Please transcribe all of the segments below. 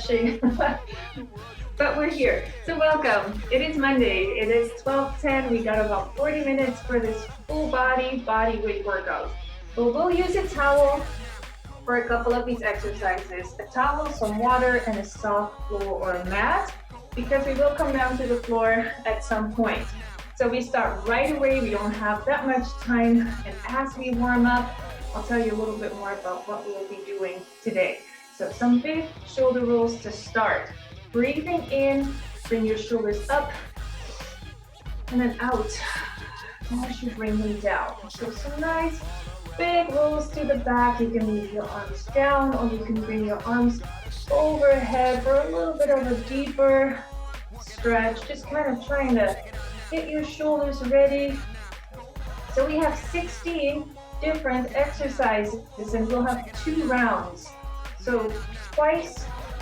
stretching, but we're here. So welcome. It is Monday. It is 12:10. We got about 40 minutes for this full body weight workout. But we'll use a towel for a couple of these exercises. A towel, some water, and a soft floor or a mat, because we will come down to the floor at some point. So we start right away. We don't have that much time. And as we warm up, I'll tell you a little bit more about what we'll be doing today. So some big shoulder rolls to start. Breathing in, bring your shoulders up, and then out as you bring them down. So some nice big rolls to the back. You can leave your arms down, or you can bring your arms overhead for a little bit of a deeper stretch. Just kind of trying to get your shoulders ready. So we have 16 different exercises, and we'll have 2 rounds. So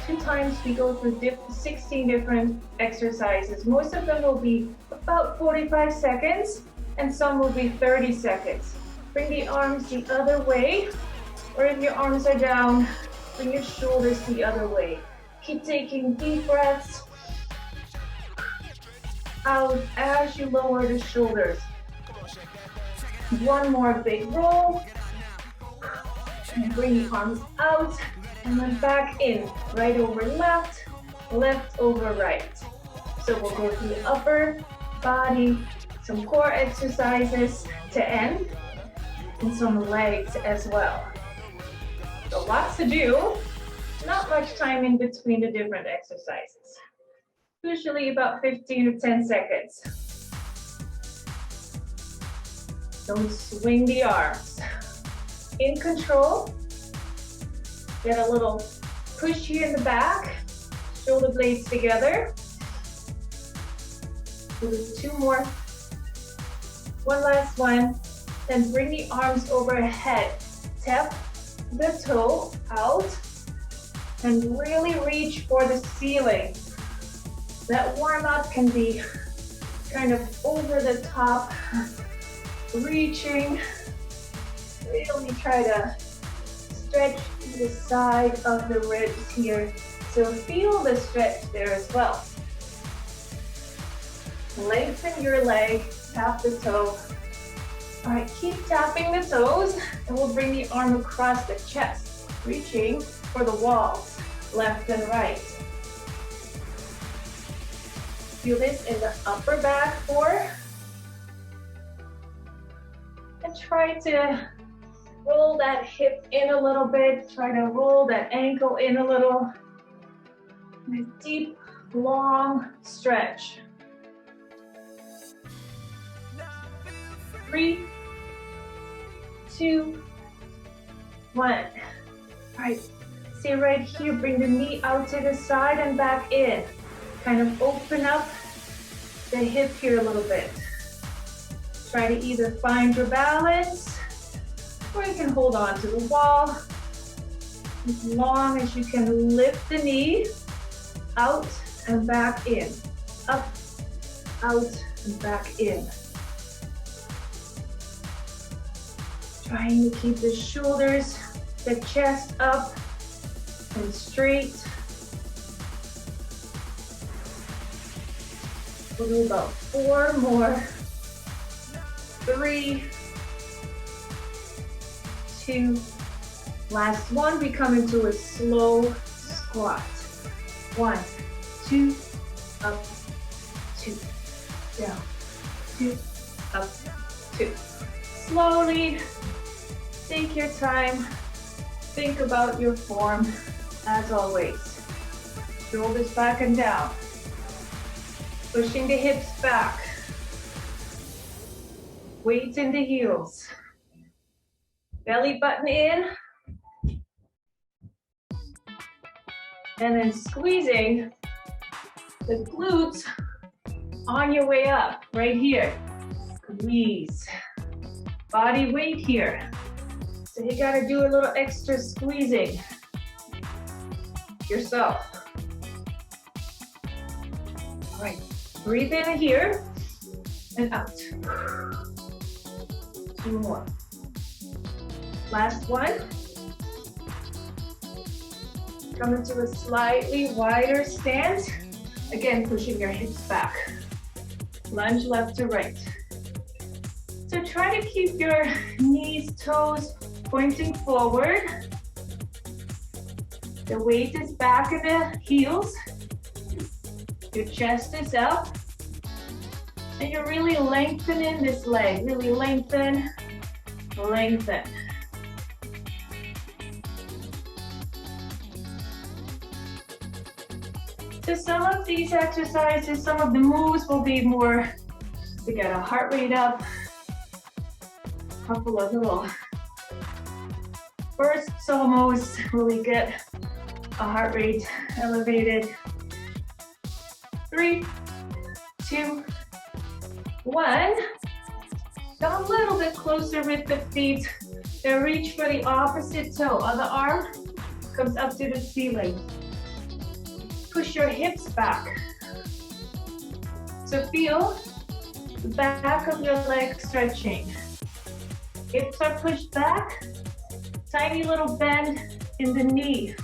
two times we go through 16 different exercises. Most of them will be about 45 seconds, and some will be 30 seconds. Bring the arms the other way, or if your arms are down, bring your shoulders the other way. Keep taking deep breaths out as you lower the shoulders. One more big roll, and bring the arms out, and then back in, right over left, left over right. So we'll go through upper body, some core exercises to end, and some legs as well. So lots to do, not much time in between the different exercises. Usually about 15 to 10 seconds. Don't swing the arms. In control. Get a little push here in the back. Shoulder blades together. We'll do 2 more. One last one. Then bring the arms overhead. Tap the toe out and really reach for the ceiling. That warm up can be kind of over the top, reaching. Really try to stretch the side of the ribs here. So feel the stretch there as well. Lengthen your leg, tap the toe. All right, keep tapping the toes, and we'll bring the arm across the chest, reaching for the walls, left and right. Feel this in the upper back core. And try to roll that hip in a little bit. Try to roll that ankle in a little. And a deep, long stretch. 3, 2, 1. All right, stay right here. Bring the knee out to the side and back in. Kind of open up the hip here a little bit. Try to either find your balance, or you can hold on to the wall. As long as you can lift the knee, out and back in. Up, out, and back in. Trying to keep the shoulders, the chest up and straight. We'll do about 4 more. 3, 2, last one. We come into a slow squat. 1, 2, up, 2, down, 2, up, 2. Slowly, take your time. Think about your form as always. Shoulders back and down. Pushing the hips back. Weight in the heels. Belly button in. And then squeezing the glutes on your way up, right here. Squeeze. Body weight here. So you gotta do a little extra squeezing yourself. All right, breathe in here and out. 2 more. Last one. Come into a slightly wider stance. Again, pushing your hips back. Lunge left to right. So try to keep your knees, toes pointing forward. The weight is back in the heels. Your chest is up. And you're really lengthening this leg. Really lengthen, lengthen. So some of these exercises, some of the moves will be more to get a heart rate up. A couple of little bursts almost, really get a heart rate elevated. 3, 2, 1. Come a little bit closer with the feet. Then reach for the opposite toe. Other arm comes up to the ceiling. Push your hips back. So feel the back of your leg stretching. Hips are pushed back. Tiny little bend in the knee.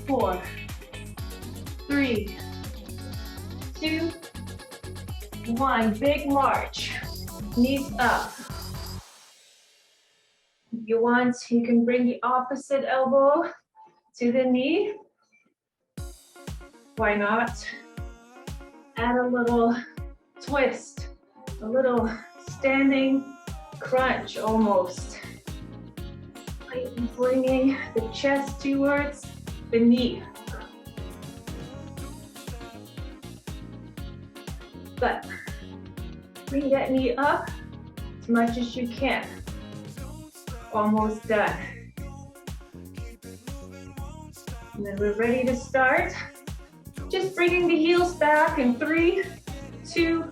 Four, 3, 2, 1. Big march. Knees up. If you want, you can bring the opposite elbow to the knee. Why not? Add a little twist, a little standing crunch almost. Bringing the chest towards the knee. But bring that knee up as much as you can. Almost done. And then we're ready to start. Just bringing the heels back in 3, 2,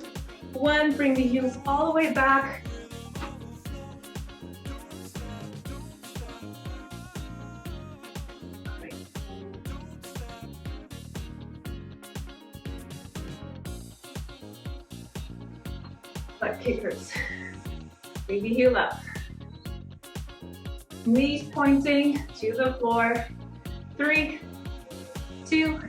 1. Bring the heels all the way back. Butt kickers. Bring the heel up. Knees pointing to the floor. 3, 2,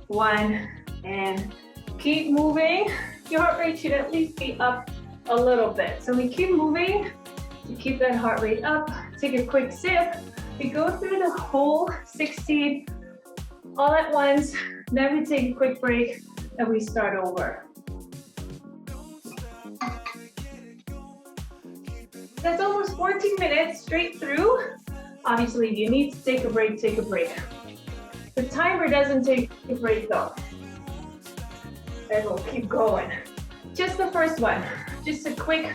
1. And keep moving. Your heart rate should at least be up a little bit. So we keep moving to keep that heart rate up. Take a quick sip. We go through the whole 16 all at once. Then we take a quick break and we start over. That's almost 14 minutes straight through. Obviously, if you need to take a break, take a break. The timer doesn't take a break though. And we'll keep going. Just the first one. Just a quick,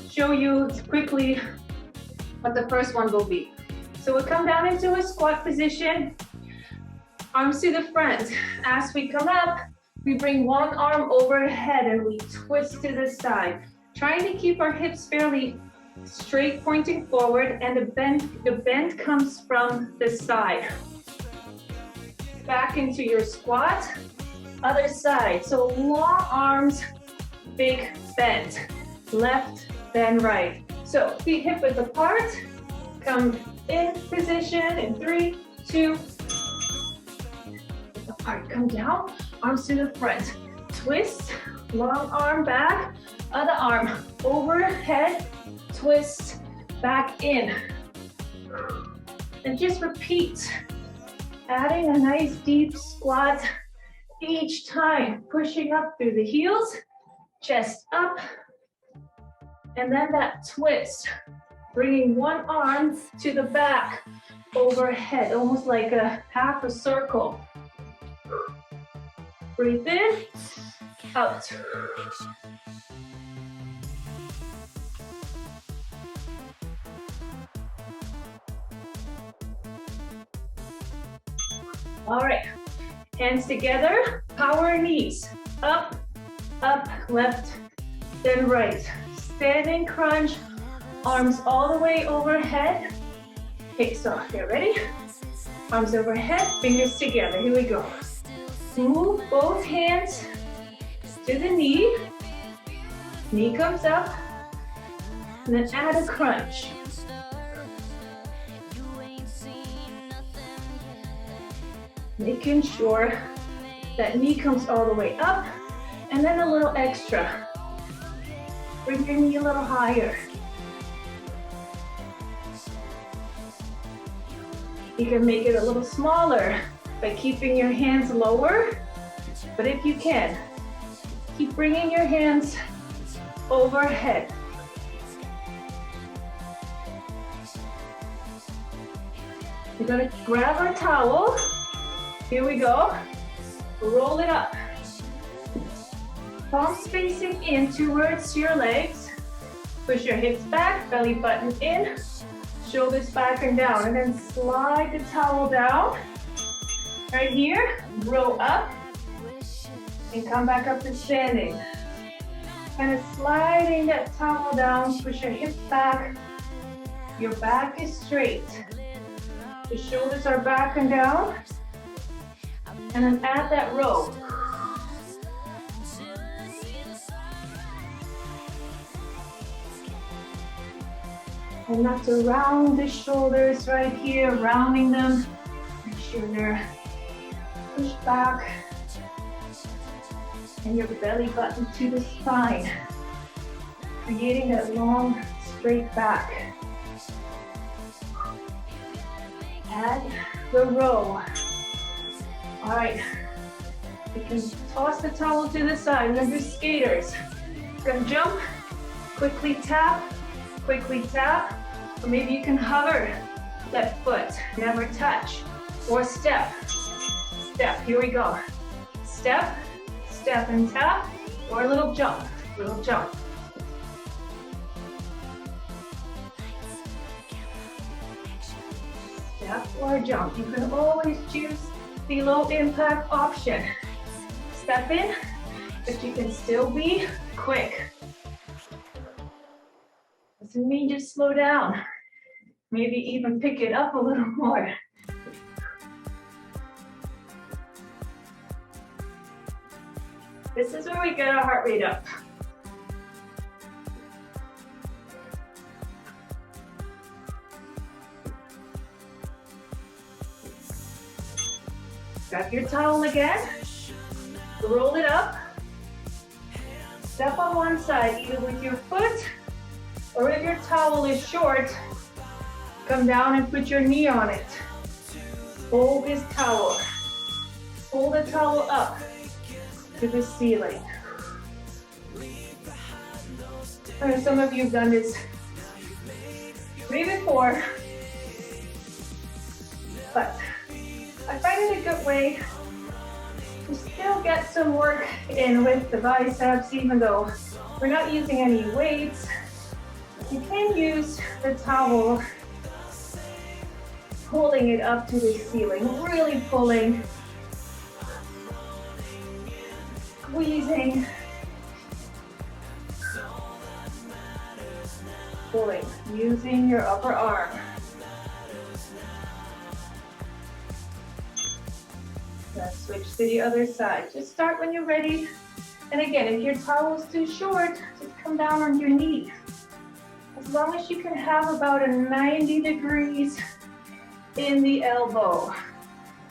show you quickly what the first one will be. So we'll come down into a squat position. Arms to the front. As we come up, we bring one arm overhead and we twist to the side. Trying to keep our hips fairly straight, pointing forward, and the bend comes from the side. Back into your squat. Other side. So long arms, big bend. Left, then right. So feet hip width apart. Come in position in 3, 2. Apart. Come down. Arms to the front. Twist. Long arm back. Other arm overhead, twist, back in. And just repeat. Adding a nice deep squat each time. Pushing up through the heels, chest up. And then that twist. Bringing one arm to the back, overhead, almost like a half a circle. Breathe in, out. All right, hands together, power knees, up, up, left, then right. Standing crunch, arms all the way overhead. Hips off, get ready? Arms overhead, fingers together, here we go. Move both hands to the knee. Knee comes up. And then add a crunch. Making sure that knee comes all the way up. And then a little extra. Bring your knee a little higher. You can make it a little smaller by keeping your hands lower. But if you can, keep bringing your hands overhead. We're gonna grab our towel. Here we go. Roll it up. Palms facing in towards your legs. Push your hips back, belly button in, shoulders back and down. And then slide the towel down. Right here, roll up. And come back up to standing. Kind of sliding that towel down, push your hips back. Your back is straight. The shoulders are back and down. And then add that row. And that's around the shoulders right here, rounding them. Make sure they're pushed back. And your belly button to the spine. Creating that long, straight back. Add the row. All right. You can toss the towel to the side. Remember skaters. We're gonna jump, quickly tap, or maybe you can hover that foot, never touch, or step, here we go. Step and tap, or a little jump, Step or jump. You can always choose the low impact option. Step in, but you can still be quick. Doesn't mean just slow down. Maybe even pick it up a little more. This is where we get our heart rate up. Grab your towel again, roll it up, step on one side, either with your foot, or if your towel is short, come down and put your knee on it. Hold this towel. Hold the towel up to the ceiling. Some of you have done this way before, but I find it a good way to still get some work in with the biceps, even though we're not using any weights. You can use the towel, pulling it up to the ceiling, really pulling, squeezing, pulling, using your upper arm. Let's switch to the other side. Just start when you're ready. And again, if your towel is too short, just come down on your knee. As long as you can have about a 90 degrees in the elbow.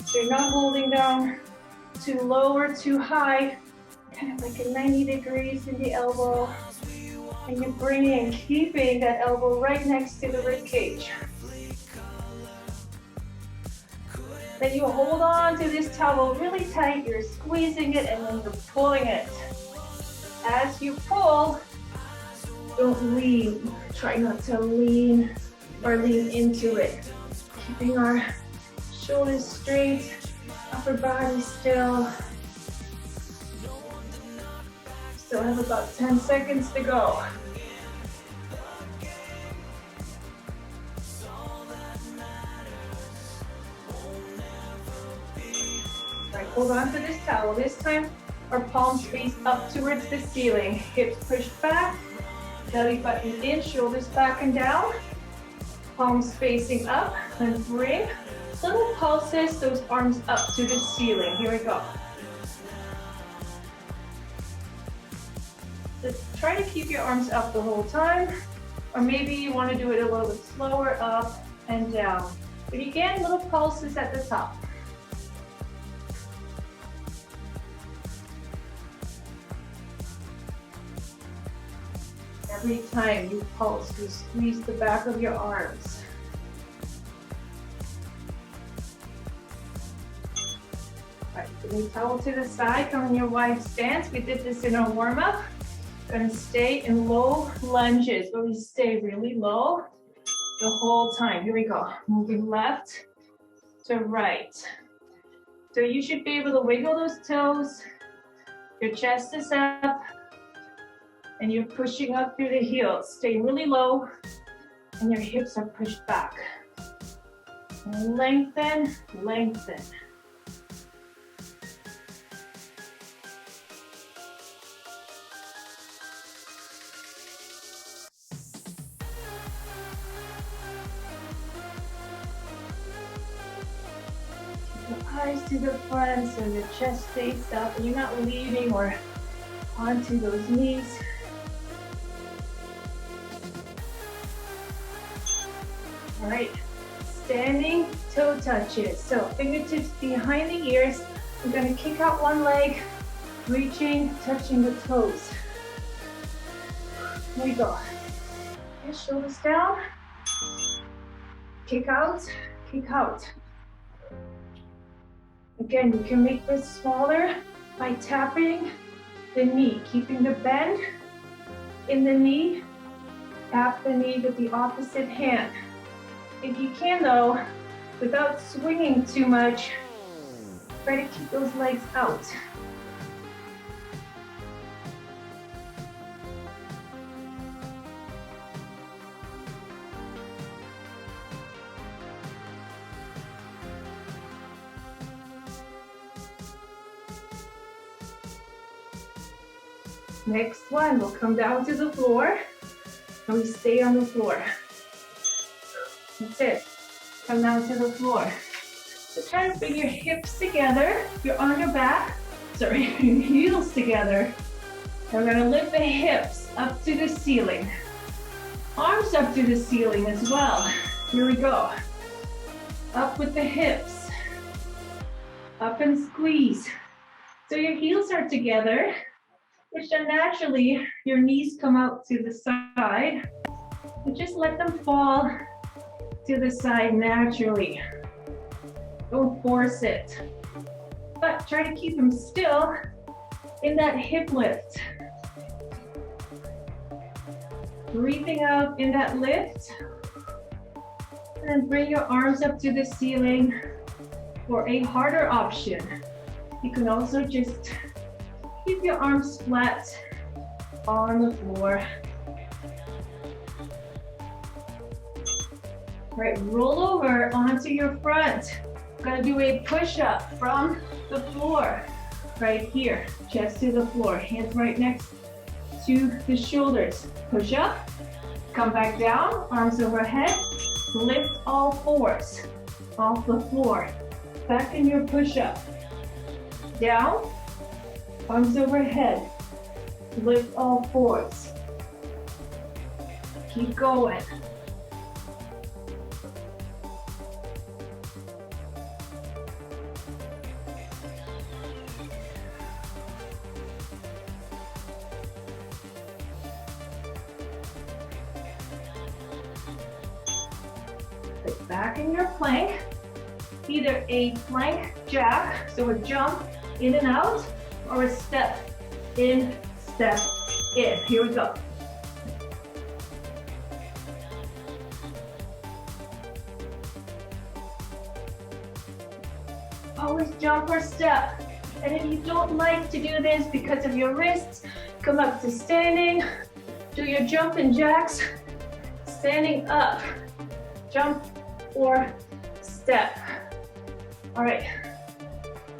So you're not holding down too low or too high, kind of like a 90 degrees in the elbow. And you're bringing, keeping that elbow right next to the rib cage. Then you hold on to this towel really tight, you're squeezing it and then you're pulling it. As you pull, don't lean. Try not to lean or lean into it. Keeping our shoulders straight, upper body still. Still have about 10 seconds to go. All right, hold on to this towel. This time, our palms face up towards the ceiling. Hips pushed back, belly button in, shoulders back and down. Palms facing up, and bring little pulses, those arms up to the ceiling. Here we go. Just try to keep your arms up the whole time, or maybe you want to do it a little bit slower, up and down. But you get little pulses at the top. Every time you pulse, you squeeze the back of your arms. All right, bring your towel to the side, come in your wide stance. We did this in our warm-up. Gonna stay in low lunges, where we stay really low the whole time. Here we go. Moving left to right. So you should be able to wiggle those toes. Your chest is up. And you're pushing up through the heels. Stay really low, and your hips are pushed back. And lengthen, lengthen. Keep your eyes to the front so your chest stays up and you're not leaning or onto those knees. All right, standing toe touches. So fingertips behind the ears. We're gonna kick out one leg, reaching, touching the toes. Here we go. Okay, shoulders down. Kick out, kick out. Again, you can make this smaller by tapping the knee, keeping the bend in the knee. Tap the knee with the opposite hand. If you can though, without swinging too much, try to keep those legs out. Next one, we'll come down to the floor and we stay on the floor. That's it. Come down to the floor. So try to bring your hips together. You're on your back. Sorry, your heels together. And we're gonna lift the hips up to the ceiling. Arms up to the ceiling as well. Here we go. Up with the hips. Up and squeeze. So your heels are together, which then naturally your knees come out to the side. And just let them fall to the side naturally. Don't force it. But try to keep them still in that hip lift. Breathing out in that lift. And then bring your arms up to the ceiling for a harder option. You can also just keep your arms flat on the floor. All right, roll over onto your front. We're gonna do a push-up from the floor. Right here, chest to the floor, hands right next to the shoulders. Push up, come back down, arms overhead, lift all fours off the floor. Back in your push-up. Down, arms overhead, lift all fours. Keep going. Back in your plank, either a plank jack, so a jump in and out, or a step in, step in. Here we go. Always jump or step. And if you don't like to do this because of your wrists, come up to standing, do your jump and jacks, standing up, jump or step. All right,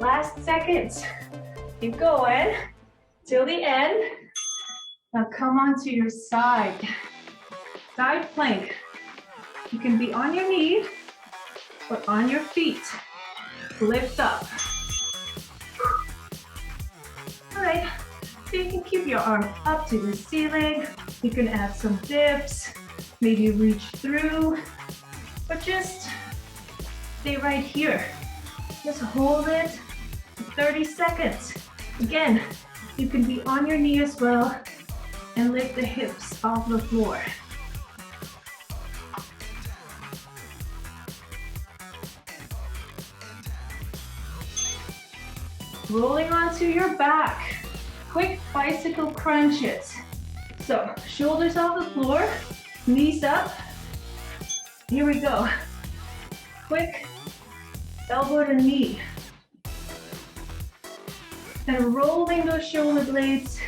last seconds. Keep going till the end. Now come onto your side plank. You can be on your knee or on your feet. Lift up. All right, So you can keep your arm up to the ceiling. You can add some dips, maybe reach through, or just stay right here. Just hold it for 30 seconds. Again, you can be on your knee as well and lift the hips off the floor. Rolling onto your back. Quick bicycle crunches. So, shoulders off the floor, knees up. Here we go. Quick elbow to knee. And rolling those shoulder blades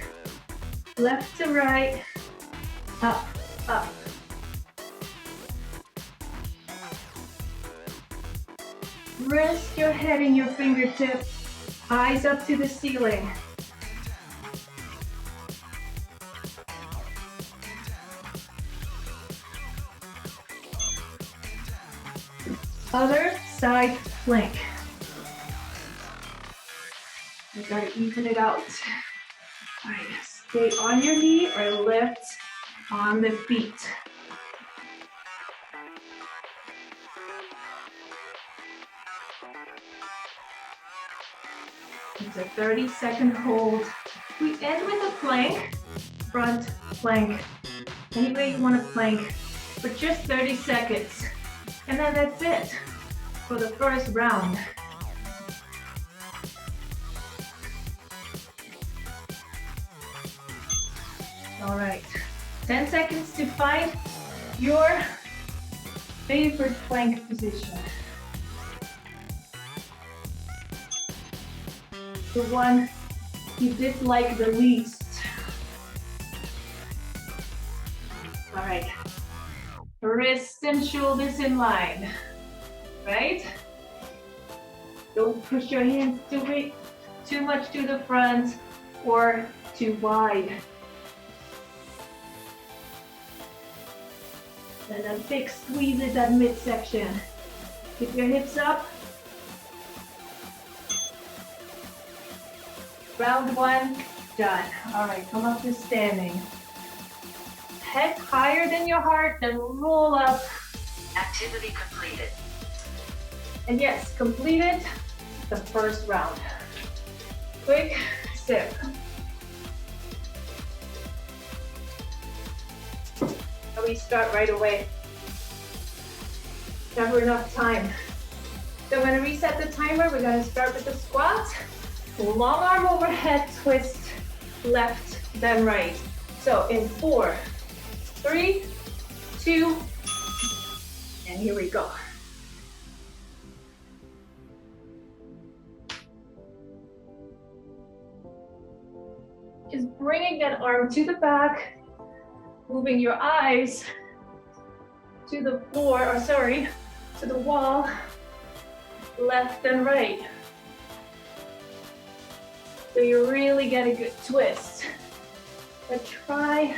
left to right, up, up. Rest your head in your fingertips, eyes up to the ceiling. Other side plank. You gotta even it out. All right, stay on your knee or lift on the feet. It's a 30-second hold. We end with a plank, front plank. Any way you want to plank for just 30 seconds. And then that's it for the first round. All right, 10 seconds to find your favorite plank position. The one you dislike the least. All right, wrists and shoulders in line, right? Don't push your hands too much to the front or too wide. And a big squeeze at that midsection. Keep your hips up. Round one, done. All right, come up to standing. Head higher than your heart, then roll up. Activity completed. And yes, completed the first round. Quick sip. And we start right away. Never enough time. So I'm gonna reset the timer. We're gonna start with the squat. Long arm overhead twist, left, then right. So in 4, 3, 2, and here we go. Just bringing that arm to the back, moving your eyes to the floor, or sorry, to the wall, left and right. So you really get a good twist. But try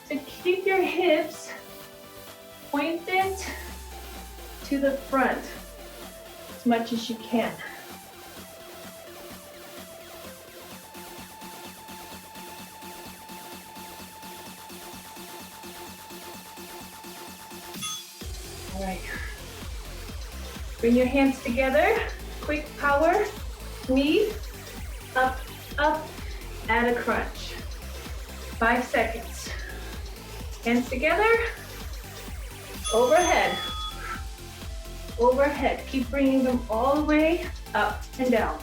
to keep your hips pointed to the front as much as you can. All right. Bring your hands together. Quick power, knee, up, up, add a crunch. 5 seconds. Hands together, overhead, overhead. Keep bringing them all the way up and down.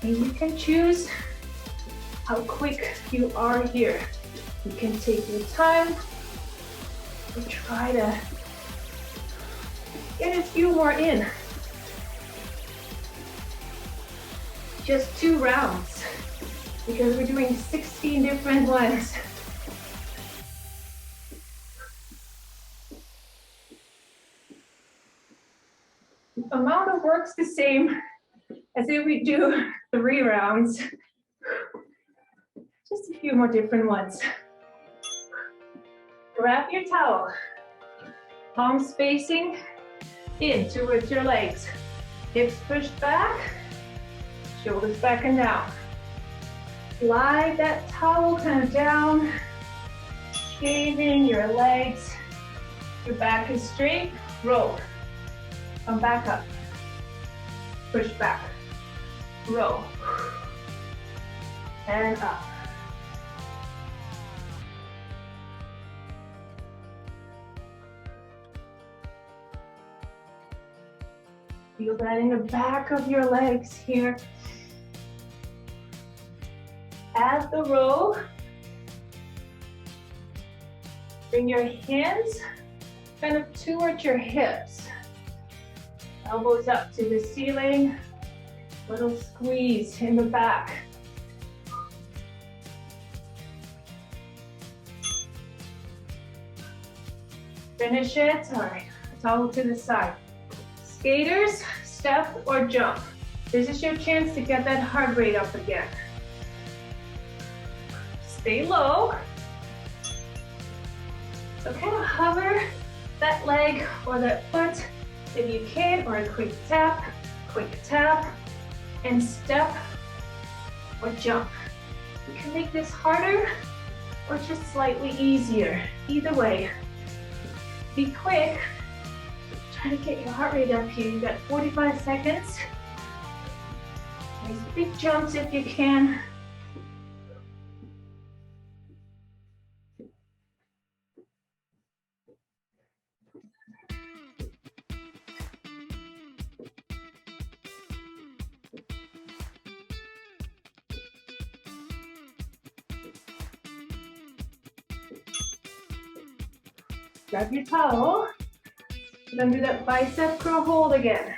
And you can choose how quick you are here. You can take your time and try to get a few more in. Just 2 rounds because we're doing 16 different ones. The amount of work's the same as if we do 3 rounds. Just a few more different ones. Grab your towel. Palms facing in towards your legs. Hips pushed back. Shoulders back and down. Slide that towel kind of down, shaving your legs. Your back is straight, roll. Come back up. Push back. Roll. And up. Feel that in the back of your legs here. Add the roll. Bring your hands kind of towards your hips. Elbows up to the ceiling. Little squeeze in the back. Finish it. All right, towel to the side. Skaters, step or jump. This is your chance to get that heart rate up again. Stay low. So kind of hover that leg or that foot if you can, or a quick tap, and step or jump. You can make this harder or just slightly easier. Either way, be quick. Try to get your heart rate up here. You've got 45 seconds. Nice big jumps if you can. Grab your towel. We're gonna do that bicep curl hold again.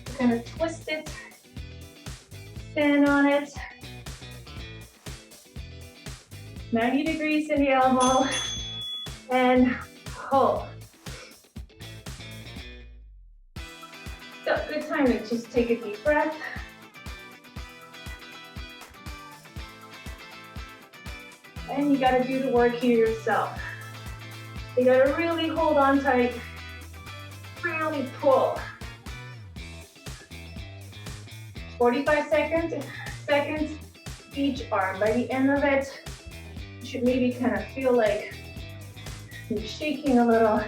We're gonna twist it, stand on it. 90 degrees in the elbow, and pull. So good time to just take a deep breath. And you gotta do the work here yourself. You gotta really hold on tight, really pull. 45 seconds each arm. By the end of it, you should maybe kind of feel like you're shaking a little.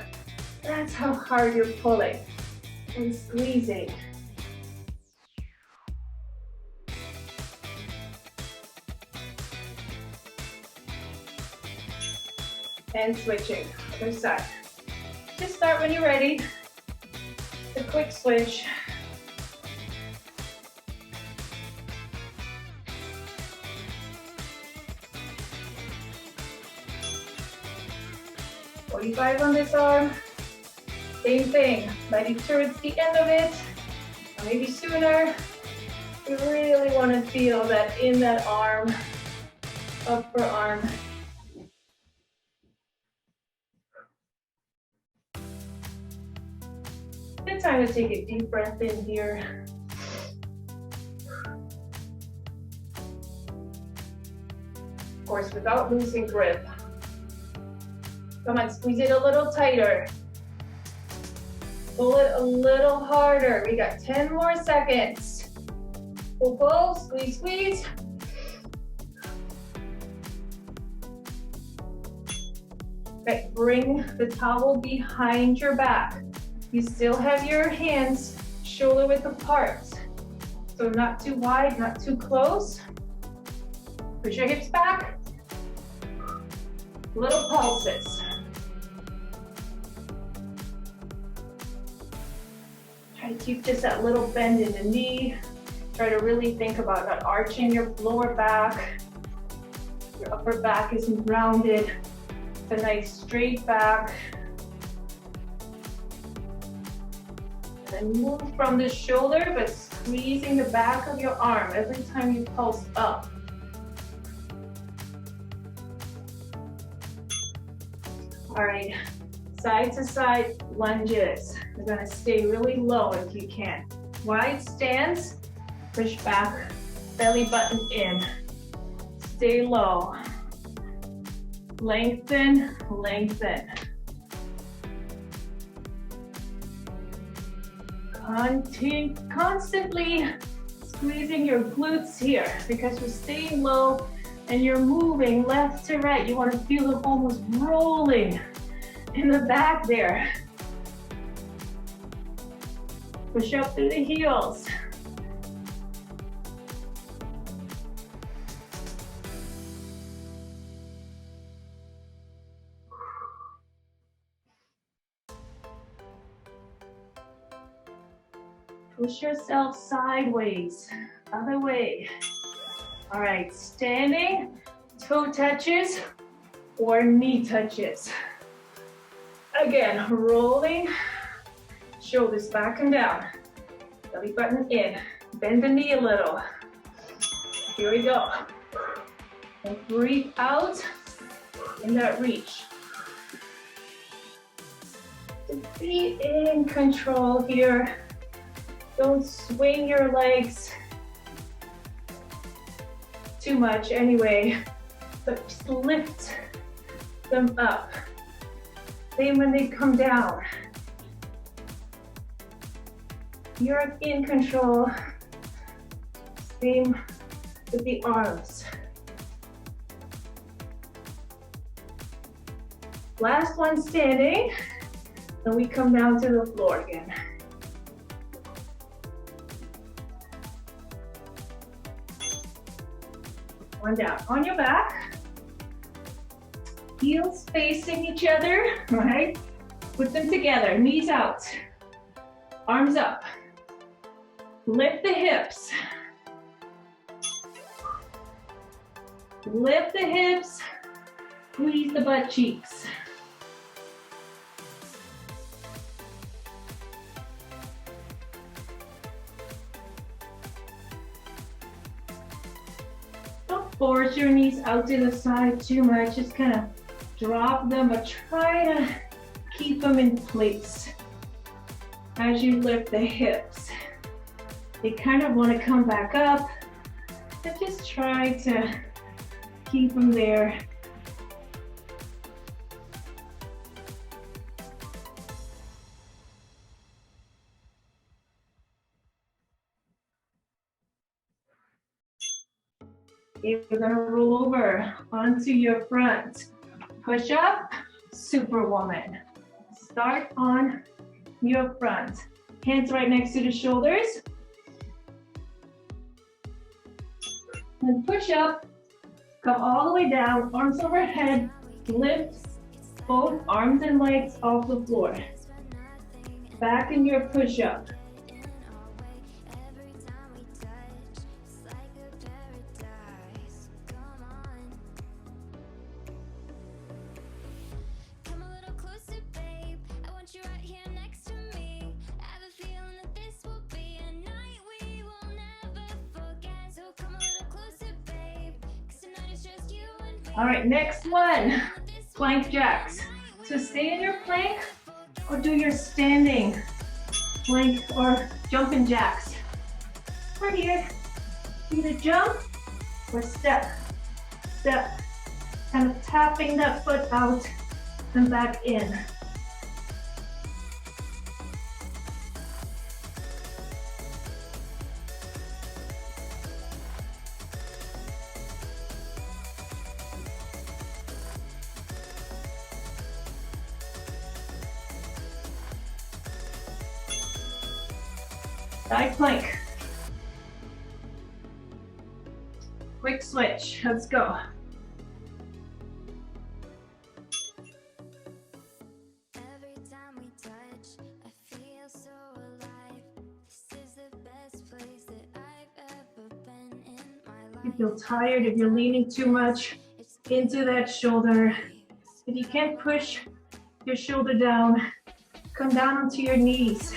That's how hard you're pulling and squeezing. And switching, other side. Just start when you're ready. A quick switch. "45 on this arm." Same thing, but towards the end of it, or maybe sooner, you really want to feel that in that arm, upper arm. Good time to take a deep breath in here. Of course, without losing grip. Come on, squeeze it a little tighter. Pull it a little harder. We got 10 more seconds. Pull, pull, squeeze, squeeze. Okay, bring the towel behind your back. You still have your hands shoulder width apart. So not too wide, not too close. Push your hips back. Little pulses. Try to keep just that little bend in the knee. Try to really think about not arching your lower back. Your upper back is rounded. A nice straight back. And move from the shoulder, but squeezing the back of your arm every time you pulse up. All right, side to side lunges. We're gonna stay really low if you can. Wide stance, push back, belly button in. Stay low. Lengthen, lengthen. Constantly Squeezing your glutes here because you're staying low and you're moving left to right. You want to feel them almost rolling in the back there. Push up through the heels. Push yourself sideways, other way. All right, standing, toe touches or knee touches. Again, rolling, shoulders back and down. Belly button in. Bend the knee a little. Here we go. And breathe out in that reach. So be in control here. Don't swing your legs too much anyway, but just lift them up. Same when they come down. You're in control. Same with the arms. Last one standing, and we come down to the floor again. One down. On your back, heels facing each other, right? Put them together, knees out, arms up. Lift the hips. Lift the hips, squeeze the butt cheeks. Don't force your knees out to the side too much, just kind of drop them, but try to keep them in place as you lift the hips. They kind of want to come back up, but just try to keep them there. Okay, we're gonna roll over onto your front. Push up, Superwoman. Start on your front. Hands right next to the shoulders. And push up, come all the way down, arms overhead, lift both arms and legs off the floor. Back in your push up. All right, next one, plank jacks. So stay in your plank or do your standing plank or jumping jacks. Right here, either jump or step, step, kind of tapping that foot out and back in. Side plank. Quick switch, let's go. Every time we touch, I feel so alive. This is the best place that I've ever been in my life. You feel tired if you're leaning too much into that shoulder. If you can't push your shoulder down, come down onto your knees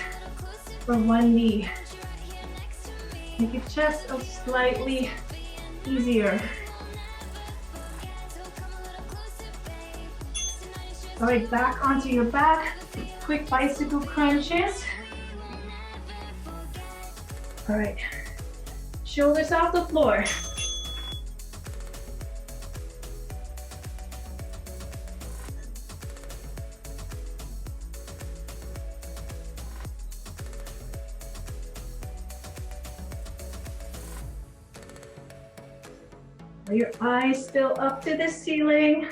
from one knee. Make your chest up slightly easier. All right, back onto your back. Quick bicycle crunches. All right, shoulders off the floor. Are your eyes still up to the ceiling?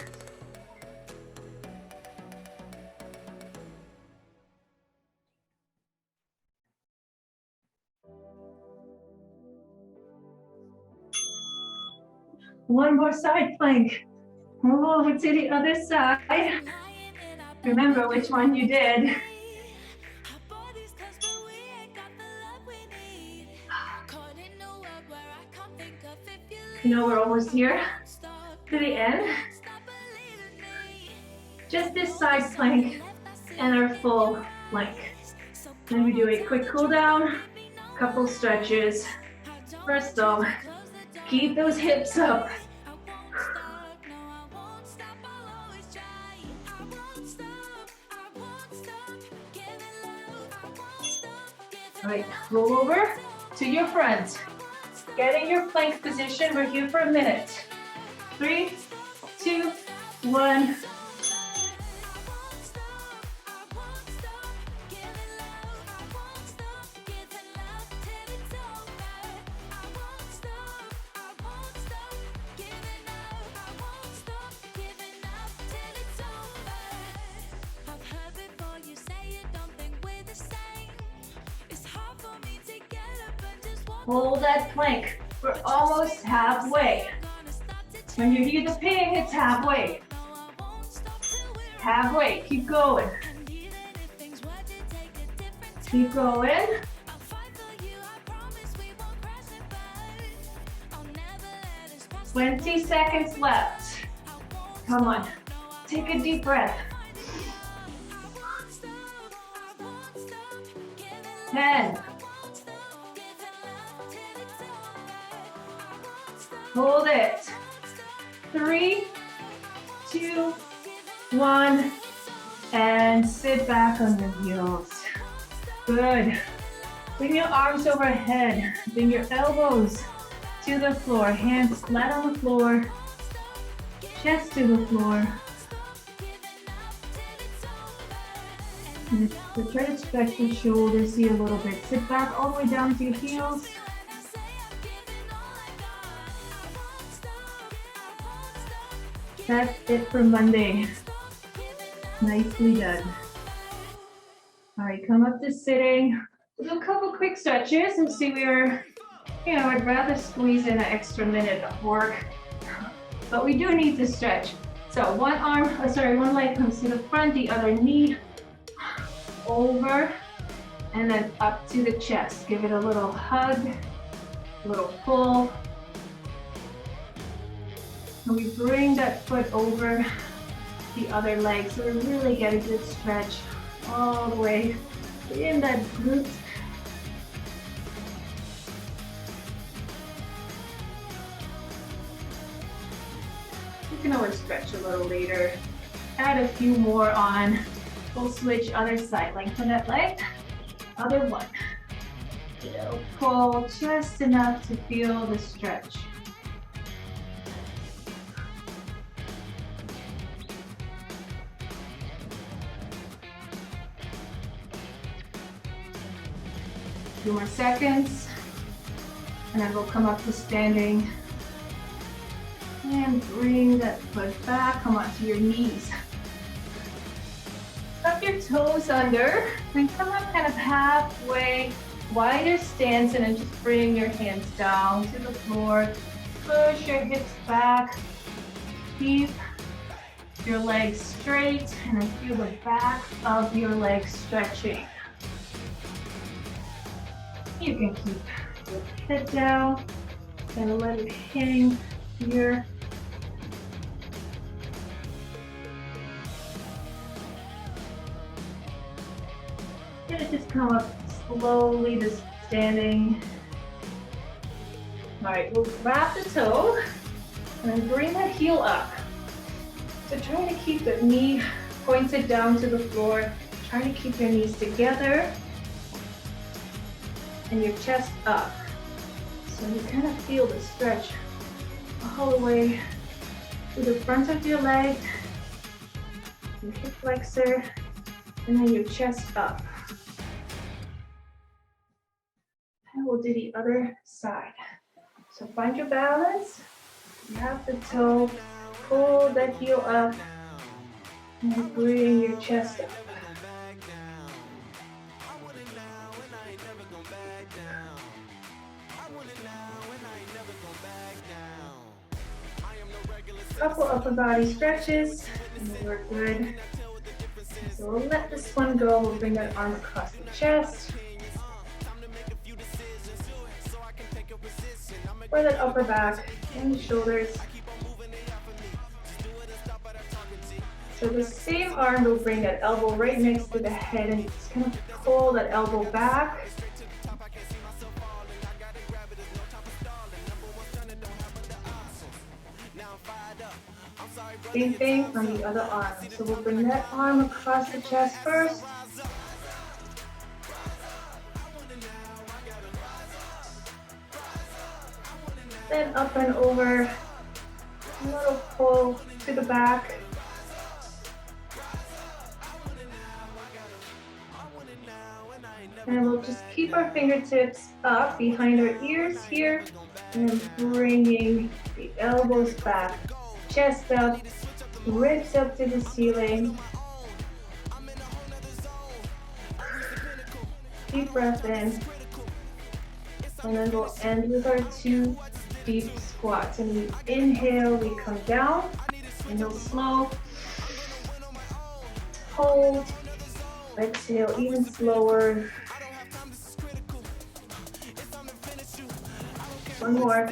One more side plank. Move over to the other side. Remember which one you did. You know, we're almost here to the end. Just this side plank and our full plank. Then we do a quick cool down, couple stretches. First off, keep those hips up. All right, roll over to your front. Get in your plank position. We're here for a minute. 3, 2, 1. Hold that plank. We're almost halfway. When you hear the ping, it's halfway. Halfway. Keep going. Keep going. 20 seconds left. Come on. Take a deep breath. 10. Hold it. 3, 2, 1. And sit back on your heels. Good. Bring your arms overhead. Bring your elbows to the floor. Hands flat on the floor. Chest to the floor. So try to stretch your shoulders here a little bit. Sit back all the way down to your heels. That's it for Monday. Nicely done. All right, come up to sitting. We'll do a couple quick stretches and see we're, I'd rather squeeze in an extra minute of work, but we do need to stretch. So one leg comes to the front, the other knee over, and then up to the chest. Give it a little hug, a little pull. And we bring that foot over the other leg, so we really get a good stretch all the way in that glute. You can always stretch a little later. Add a few more on. We'll switch other side. Lengthen that leg. Other one. Little pull just enough to feel the stretch. Few more seconds, and then we'll come up to standing and bring that foot back. Come onto your knees. Tuck your toes under and come up kind of halfway, wider stance, and then just bring your hands down to the floor. Push your hips back. Keep your legs straight, and then feel the back of your legs stretching. You can keep your head down and let it hang here. Gonna just come up slowly to standing. All right, we'll wrap the toe and then bring that heel up. So try to keep the knee pointed down to the floor. Try to keep your knees together and your chest up. So you kind of feel the stretch all the way to the front of your leg, your hip flexor, and then your chest up. And we'll do the other side. So find your balance. tap the toe, pull that heel up, and bring your chest up. Couple upper body stretches, and we're good. So we'll let this one go. We'll bring that arm across the chest. For that upper back and the shoulders. So the same arm will bring that elbow right next to the head and just kind of pull that elbow back. Same thing on the other arm. So we'll bring that arm across the chest first. Then up and over. A little pull to the back. And we'll just keep our fingertips up behind our ears here and bringing the elbows back. Chest up, ribs up to the ceiling. Deep breath in. And then we'll end with our 2 deep squats. And we inhale, we come down, and you'll slow. Hold. Exhale, even slower. One more.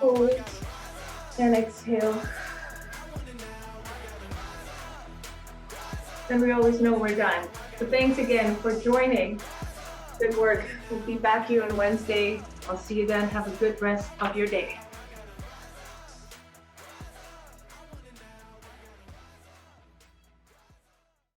Hold and exhale. Then we always know we're done. So thanks again for joining. Good work. We'll be back here on Wednesday. I'll see you then. Have a good rest of your day.